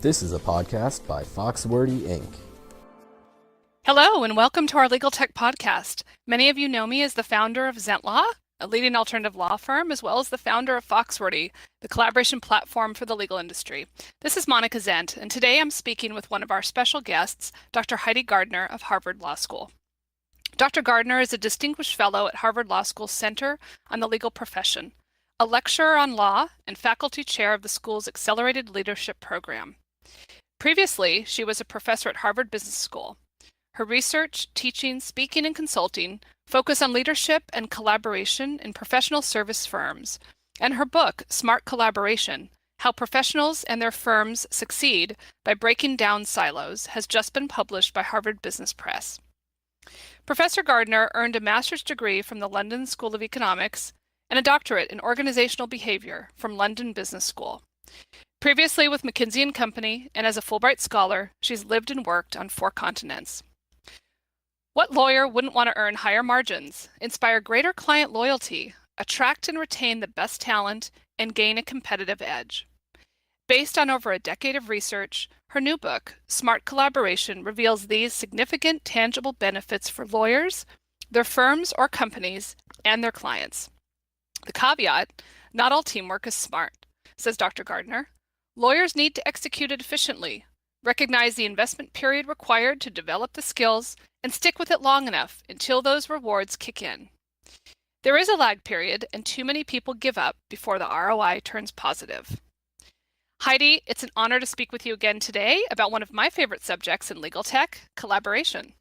This is a podcast by Foxwordy, Inc. Hello, and welcome to our Legal Tech podcast. Many of you know me as the founder of Zent Law, a leading alternative law firm, as well as the founder of Foxwordy, the collaboration platform for the legal industry. This is Monica Zent, and today I'm speaking with one of our special guests, Dr. Heidi Gardner of Harvard Law School. Dr. Gardner is a distinguished fellow at Harvard Law School's Center on the Legal Profession, a lecturer on law, and faculty chair of the school's Accelerated Leadership Program. Previously, she was a professor at Harvard Business School. Her research, teaching, speaking, and consulting focus on leadership and collaboration in professional service firms, and her book, Smart Collaboration: How Professionals and Their Firms Succeed by Breaking Down Silos, has just been published by Harvard Business Press. Professor Gardner earned a master's degree from the London School of Economics and a doctorate in organizational behavior from London Business School. Previously with McKinsey & Company and as a Fulbright scholar, she's lived and worked on 4 continents. What lawyer wouldn't want to earn higher margins, inspire greater client loyalty, attract and retain the best talent, and gain a competitive edge? Based on over a decade of research, her new book, Smart Collaboration, reveals these significant tangible benefits for lawyers, their firms or companies, and their clients. The caveat: not all teamwork is smart, says Dr. Gardner. Lawyers need to execute it efficiently, recognize the investment period required to develop the skills, and stick with it long enough until those rewards kick in. There is a lag period, and too many people give up before the ROI turns positive. Heidi, it's an honor to speak with you again today about one of my favorite subjects in legal tech, collaboration.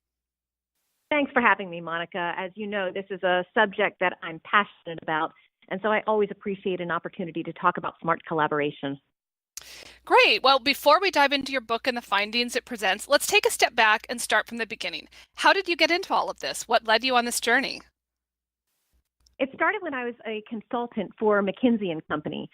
Thanks for having me, Monica. As you know, this is a subject that I'm passionate about, and so I always appreciate an opportunity to talk about smart collaboration. Great. Well, before we dive into your book and the findings it presents, let's take a step back and start from the beginning. How did you get into all of this? What led you on this journey? It started when I was a consultant for McKinsey & Company.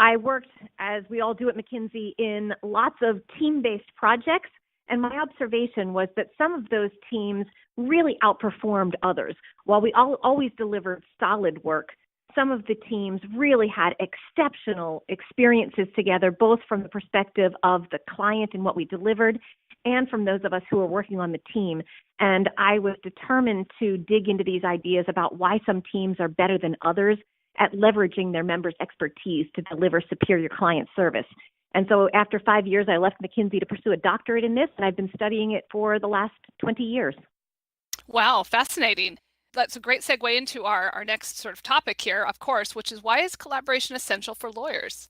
I worked, as we all do at McKinsey, in lots of team-based projects, and my observation was that some of those teams really outperformed others. While we always delivered solid work, some of the teams really had exceptional experiences together, both from the perspective of the client and what we delivered, and from those of us who were working on the team. And I was determined to dig into these ideas about why some teams are better than others at leveraging their members' expertise to deliver superior client service. And so after 5 years, I left McKinsey to pursue a doctorate in this, and I've been studying it for the last 20 years. Wow, fascinating. That's a great segue into our next sort of topic here, of course, which is, why is collaboration essential for lawyers?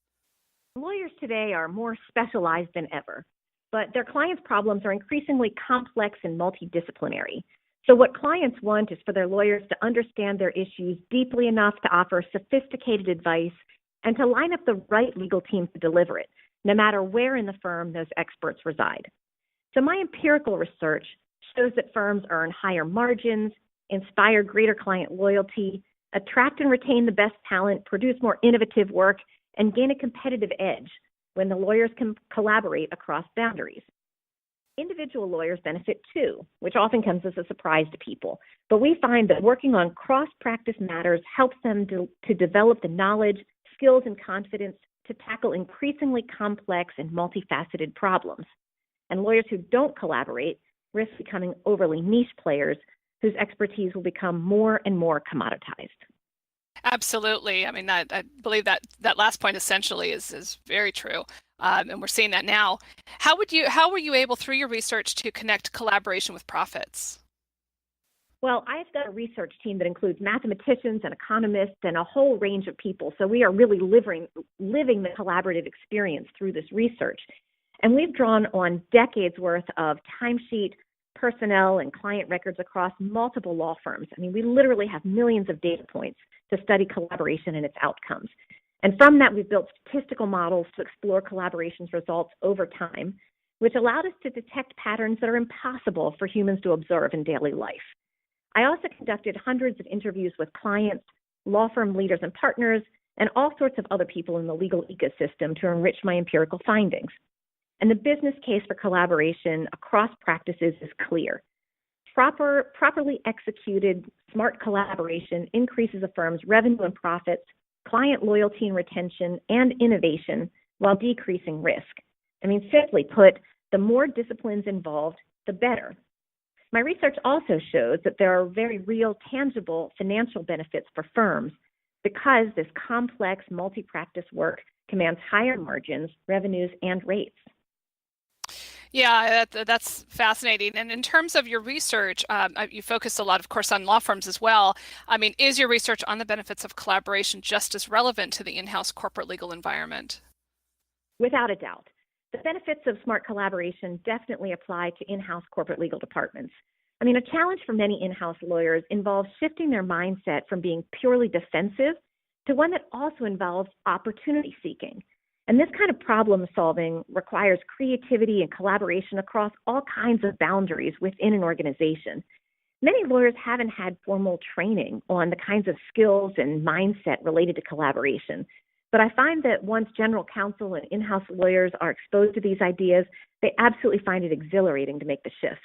Lawyers today are more specialized than ever, but their clients' problems are increasingly complex and multidisciplinary. So what clients want is for their lawyers to understand their issues deeply enough to offer sophisticated advice and to line up the right legal team to deliver it, no matter where in the firm those experts reside. So my empirical research shows that firms earn higher margins, inspire greater client loyalty, attract and retain the best talent, produce more innovative work, and gain a competitive edge when the lawyers can collaborate across boundaries. Individual lawyers benefit too, which often comes as a surprise to people. But we find that working on cross-practice matters helps them to develop the knowledge, skills, and confidence to tackle increasingly complex and multifaceted problems. And lawyers who don't collaborate risk becoming overly niche players whose expertise will become more and more commoditized. Absolutely. I mean, I believe that last point essentially is very true. And we're seeing that now. How were you able, through your research, to connect collaboration with profits? Well, I've got a research team that includes mathematicians and economists and a whole range of people. So we are really living the collaborative experience through this research. And we've drawn on decades worth of timesheet, personnel, and client records across multiple law firms. I mean, we literally have millions of data points to study collaboration and its outcomes. And from that, we've built statistical models to explore collaboration's results over time, which allowed us to detect patterns that are impossible for humans to observe in daily life. I also conducted hundreds of interviews with clients, law firm leaders and partners, and all sorts of other people in the legal ecosystem to enrich my empirical findings. And the business case for collaboration across practices is clear. Properly executed smart collaboration increases a firm's revenue and profits, client loyalty and retention, and innovation while decreasing risk. Simply put, the more disciplines involved, the better. My research also shows that there are very real, tangible financial benefits for firms because this complex multi-practice work commands higher margins, revenues, and rates. Yeah, that's fascinating. And in terms of your research, you focus a lot, of course, on law firms as well. Is your research on the benefits of collaboration just as relevant to the in-house corporate legal environment? Without a doubt. The benefits of smart collaboration definitely apply to in-house corporate legal departments. A challenge for many in-house lawyers involves shifting their mindset from being purely defensive to one that also involves opportunity seeking. And this kind of problem solving requires creativity and collaboration across all kinds of boundaries within an organization. Many lawyers haven't had formal training on the kinds of skills and mindset related to collaboration. But I find that once general counsel and in-house lawyers are exposed to these ideas, they absolutely find it exhilarating to make the shift.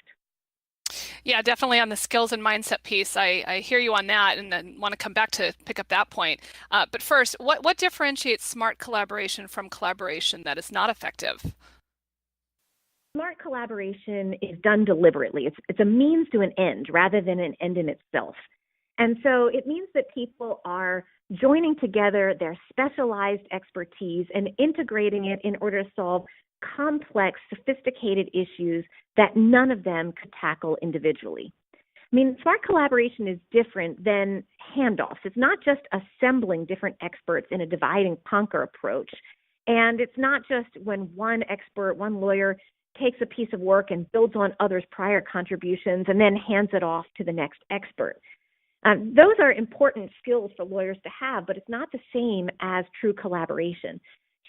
Yeah, definitely on the skills and mindset piece. I hear you on that and then want to come back to pick up that point. But first, what differentiates smart collaboration from collaboration that is not effective? Smart collaboration is done deliberately. It's a means to an end rather than an end in itself. And so it means that people are joining together their specialized expertise and integrating it in order to solve complex, sophisticated issues that none of them could tackle individually. Smart collaboration is different than handoffs. It's not just assembling different experts in a divide and conquer approach. And it's not just when one expert, one lawyer takes a piece of work and builds on others' prior contributions and then hands it off to the next expert. Those are important skills for lawyers to have, but it's not the same as true collaboration.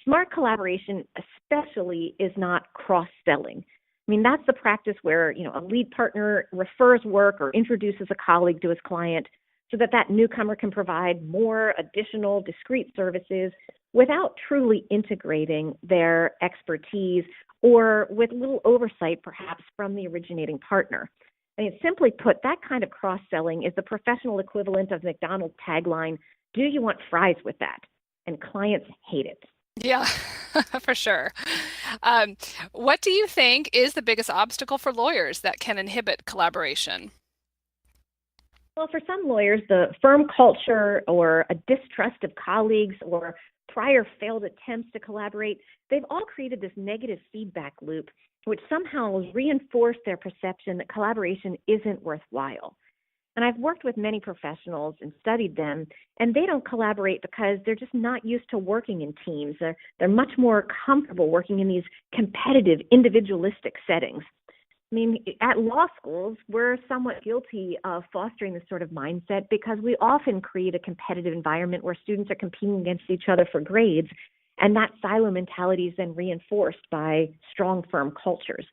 Smart collaboration especially is not cross-selling. That's the practice where, a lead partner refers work or introduces a colleague to his client so that newcomer can provide more additional discrete services without truly integrating their expertise or with little oversight perhaps from the originating partner. Simply put, that kind of cross-selling is the professional equivalent of McDonald's tagline, "Do you want fries with that?" And clients hate it. Yeah, for sure. What do you think is the biggest obstacle for lawyers that can inhibit collaboration? Well, for some lawyers, the firm culture or a distrust of colleagues or prior failed attempts to collaborate, they've all created this negative feedback loop, which somehow has reinforced their perception that collaboration isn't worthwhile. And I've worked with many professionals and studied them, and they don't collaborate because they're just not used to working in teams. They're much more comfortable working in these competitive, individualistic settings. At law schools, we're somewhat guilty of fostering this sort of mindset because we often create a competitive environment where students are competing against each other for grades, and that silo mentality is then reinforced by strong firm cultures.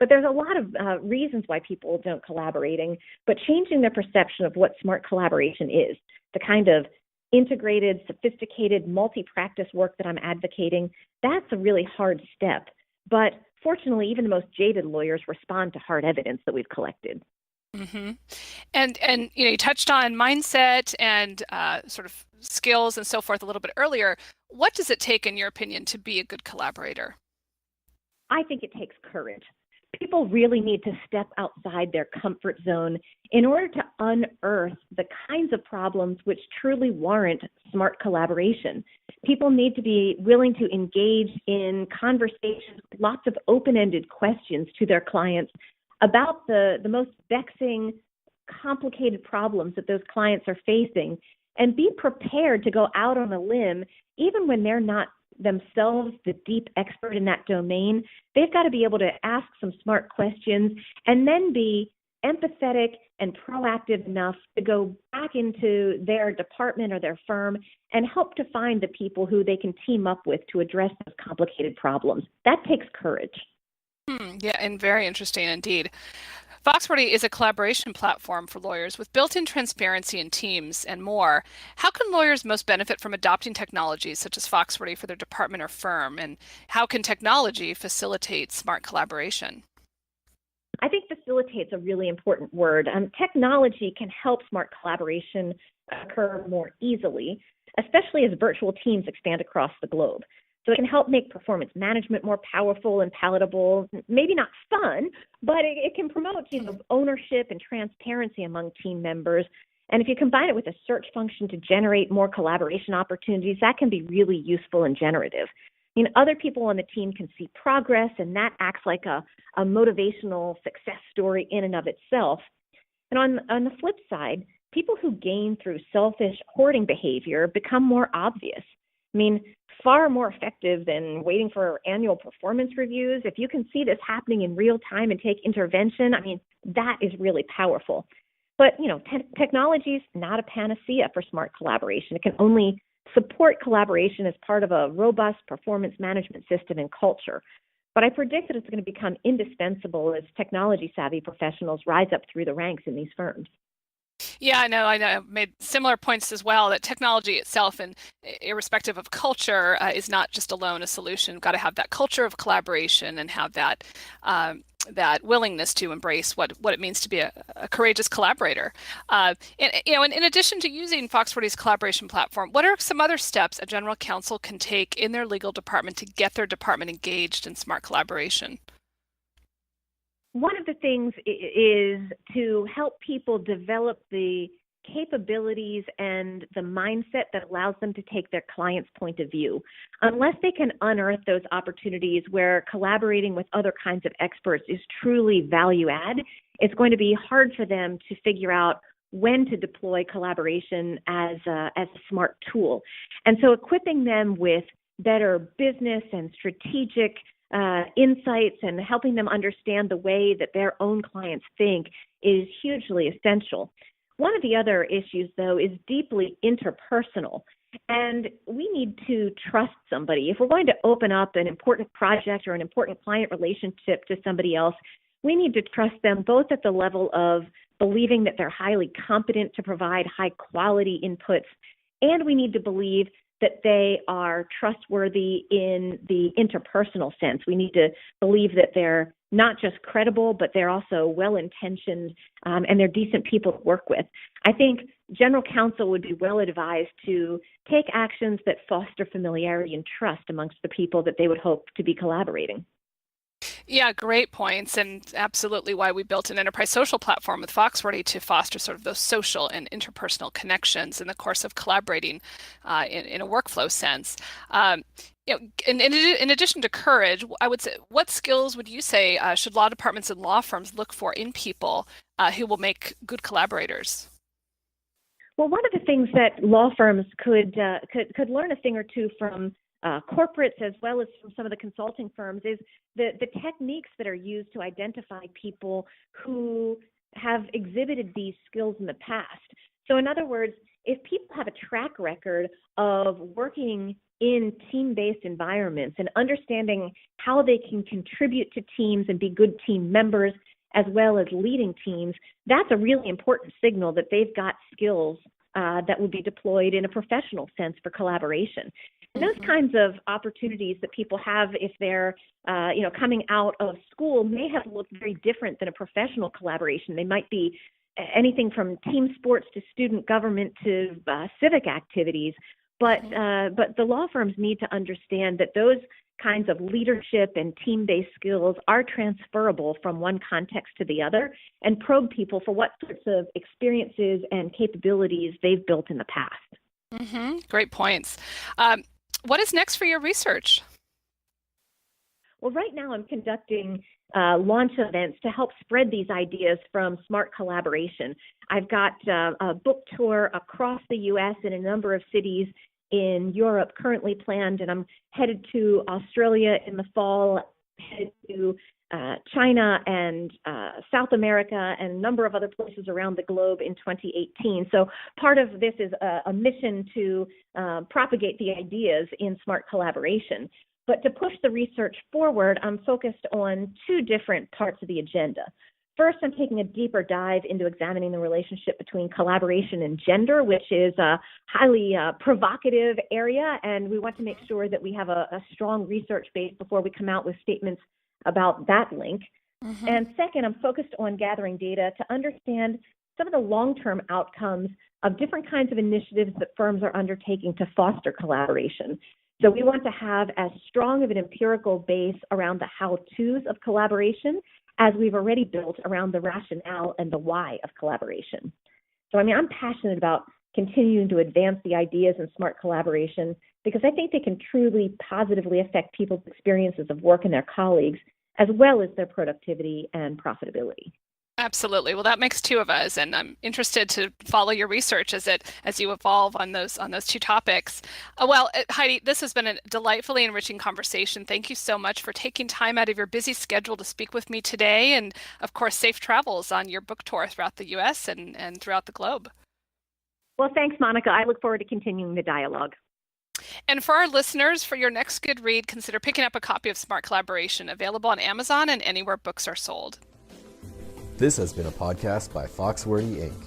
But there's a lot of reasons why people don't collaborating, but changing their perception of what smart collaboration is, the kind of integrated, sophisticated, multi-practice work that I'm advocating, that's a really hard step. But fortunately, even the most jaded lawyers respond to hard evidence that we've collected. Mm-hmm. And you touched on mindset and sort of skills and so forth a little bit earlier. What does it take, in your opinion, to be a good collaborator? I think it takes courage. People really need to step outside their comfort zone in order to unearth the kinds of problems which truly warrant smart collaboration. People need to be willing to engage in conversations with lots of open-ended questions to their clients about the most vexing, complicated problems that those clients are facing, and be prepared to go out on a limb even when they're not themselves the deep expert in that domain. They've got to be able to ask some smart questions and then be empathetic and proactive enough to go back into their department or their firm and help to find the people who they can team up with to address those complicated problems. That takes courage. Yeah, and very interesting indeed. Foxwordy is a collaboration platform for lawyers with built-in transparency in teams and more. How can lawyers most benefit from adopting technologies such as Foxwordy for their department or firm? And how can technology facilitate smart collaboration? I think facilitate's a really important word. Technology can help smart collaboration occur more easily, especially as virtual teams expand across the globe. So it can help make performance management more powerful and palatable, maybe not fun, but it can promote, ownership and transparency among team members. And if you combine it with a search function to generate more collaboration opportunities, that can be really useful and generative. Other people on the team can see progress, and that acts like a motivational success story in and of itself. And on the flip side, people who gain through selfish hoarding behavior become more obvious. Far more effective than waiting for annual performance reviews. If you can see this happening in real time and take intervention, that is really powerful. But, technology is not a panacea for smart collaboration. It can only support collaboration as part of a robust performance management system and culture. But I predict that it's going to become indispensable as technology-savvy professionals rise up through the ranks in these firms. Yeah, I know. I've made similar points as well, that technology itself, and irrespective of culture, is not just alone a solution. We've got to have that culture of collaboration and have that that willingness to embrace what it means to be a courageous collaborator. In addition to using Foxwordy's collaboration platform, what are some other steps a general counsel can take in their legal department to get their department engaged in smart collaboration? One of the things is to help people develop the capabilities and the mindset that allows them to take their client's point of view. Unless they can unearth those opportunities where collaborating with other kinds of experts is truly value add, it's going to be hard for them to figure out when to deploy collaboration as a smart tool. And so equipping them with better business and strategic insights and helping them understand the way that their own clients think is hugely essential. One of the other issues, though, is deeply interpersonal, and we need to trust somebody. If we're going to open up an important project or an important client relationship to somebody else, we need to trust them both at the level of believing that they're highly competent to provide high-quality inputs, and we need to believe that they are trustworthy in the interpersonal sense. We need to believe that they're not just credible, but they're also well-intentioned and they're decent people to work with. I think general counsel would be well advised to take actions that foster familiarity and trust amongst the people that they would hope to be collaborating. Yeah, great points, and absolutely why we built an enterprise social platform with Foxwordy to foster sort of those social and interpersonal connections in the course of collaborating in a workflow sense. In addition to courage, I would say, what skills would you say should law departments and law firms look for in people who will make good collaborators? Well, one of the things that law firms could learn a thing or two from corporates as well as from some of the consulting firms is the techniques that are used to identify people who have exhibited these skills in the past. So in other words, if people have a track record of working in team-based environments and understanding how they can contribute to teams and be good team members as well as leading teams, that's a really important signal that they've got skills that will be deployed in a professional sense for collaboration. And those kinds of opportunities that people have if they're, coming out of school may have looked very different than a professional collaboration. They might be anything from team sports to student government to civic activities. But the law firms need to understand that those kinds of leadership and team-based skills are transferable from one context to the other and probe people for what sorts of experiences and capabilities they've built in the past. Great points. What is next for your research? Well, right now I'm conducting launch events to help spread these ideas from smart collaboration. I've got a book tour across the U.S. in a number of cities in Europe currently planned, and I'm headed to Australia in the fall, headed to China and South America and a number of other places around the globe in 2018. So part of this is a mission to propagate the ideas in smart collaboration. But to push the research forward, I'm focused on two different parts of the agenda. First, I'm taking a deeper dive into examining the relationship between collaboration and gender, which is a highly provocative area, and we want to make sure that we have a strong research base before we come out with statements about that link. And second, I'm focused on gathering data to understand some of the long-term outcomes of different kinds of initiatives that firms are undertaking to foster collaboration. So we want to have as strong of an empirical base around the how-tos of collaboration as we've already built around the rationale and the why of collaboration. So I'm passionate about continuing to advance the ideas in smart collaboration because I think they can truly positively affect people's experiences of work and their colleagues, as well as their productivity and profitability. Absolutely. Well, that makes two of us, and I'm interested to follow your research as you evolve on those two topics. Heidi, this has been a delightfully enriching conversation. Thank you so much for taking time out of your busy schedule to speak with me today, and of course, safe travels on your book tour throughout the U.S. and throughout the globe. Well, thanks, Monica. I look forward to continuing the dialogue. And for our listeners, for your next good read, consider picking up a copy of Smart Collaboration, available on Amazon and anywhere books are sold. This has been a podcast by Foxwordy Inc.